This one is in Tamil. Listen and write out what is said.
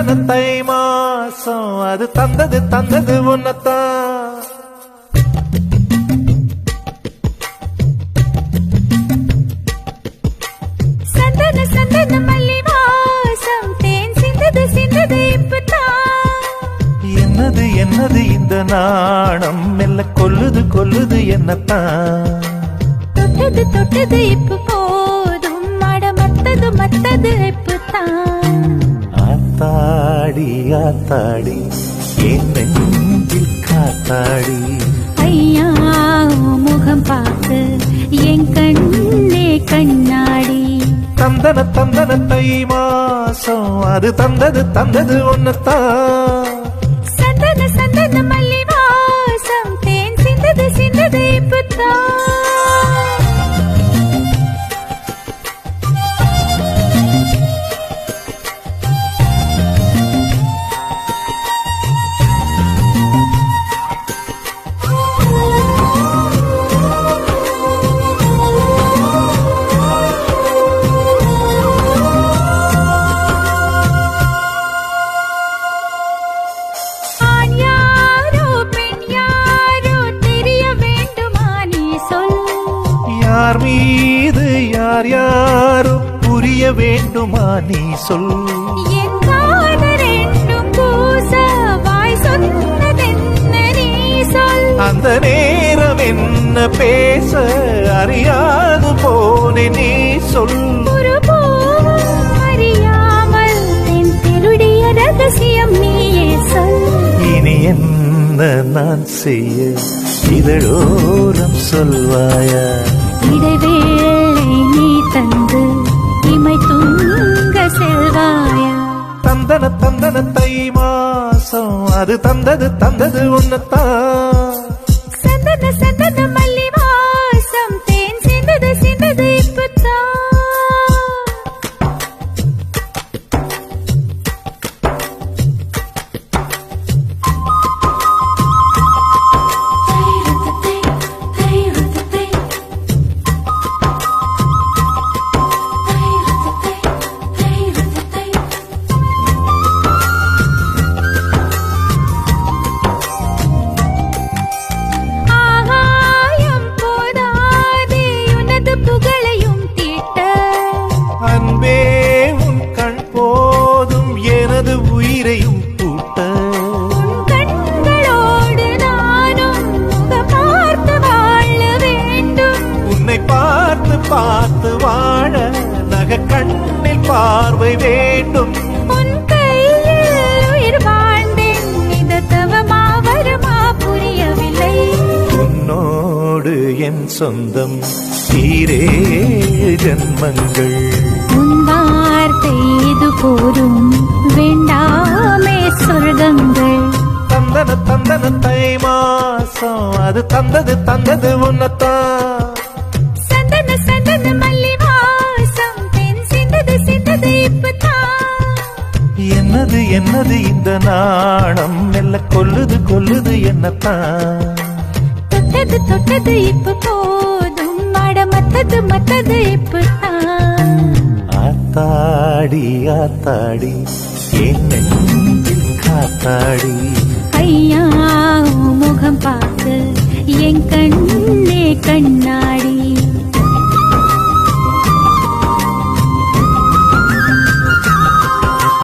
தந்தன தை மாசம் அது தந்தது உன்னத்தான். சந்தன சந்தன மல்லி வாசம் தேன் சிந்தது இப்பதான். என்னது இந்த நாணம் மெல்ல கொல்லுது என்னத்தான். தொட்டது இப்ப போதும் மட மத்தது இப்பதான். ஆத்தாடி என் நெஞ்சில் காத்தாடி. ஐயா முகம் பார்த்து என் கண்ணே கண்ணாடி. தந்தன தை மாசம் அது தந்தது ஒன்னத்தான். சந்தன சந்தன மல்லி வாசம் தேன் சிந்தது இப்பதான். யார் மீது யாரும் புரிய வேண்டுமா நீ சொல். என் காதரென்னும் பூசவாய் சொன்னதென்ன நீ சொல். அந்த நேரம் என்ன பேச அறியாது போனே நீ சொல். ஒரு பூவும் அறியாமல் என் திருடிய ரகசியம் நீயே சொல். இனி என்ன நான் செய்ய இதழோரம் சொல்வாயா. இடைவேளை நீ தந்து இமை தூங்க செல்வாயா. தந்தன தை மாசம் அது தந்தது உன்னத்தான். சந்தன சந்தன மல்லி வாசம் தேன் சிந்தது இப்பதான். அன்பே உன் கண் போதும் எனது உயிரையும் பூட்ட. கண்களோடு நானும் பார்த்து வாழ வேண்டும். உன்னை பார்த்து வாழ நக கண்ணில் பார்வை வேண்டும். உன் கையில் உயிர் வாழ்ந்தேன் இது தவமா வருமா புரியவில்லை. உன்னோடு என் சொந்தம் ஈரே ஜன்மங்கள். உன் வார்த்தை இது போதும் வேண்டாமே சொர்க்கங்கள். தந்தன தை மாசம் அது தந்தது உன்னத்தான். சந்தன சந்தன மல்லி வாசம் தென் சிந்தது இப்பதான். என்னது இந்த நாணம் மெல்ல கொல்லுது என்னத்தான். தொட்டது இப்ப போதும் மட மத்தது இப்பதான். ஆத்தாடி என் நெஞ்சில் காத்தாடி. ஐயா முகம்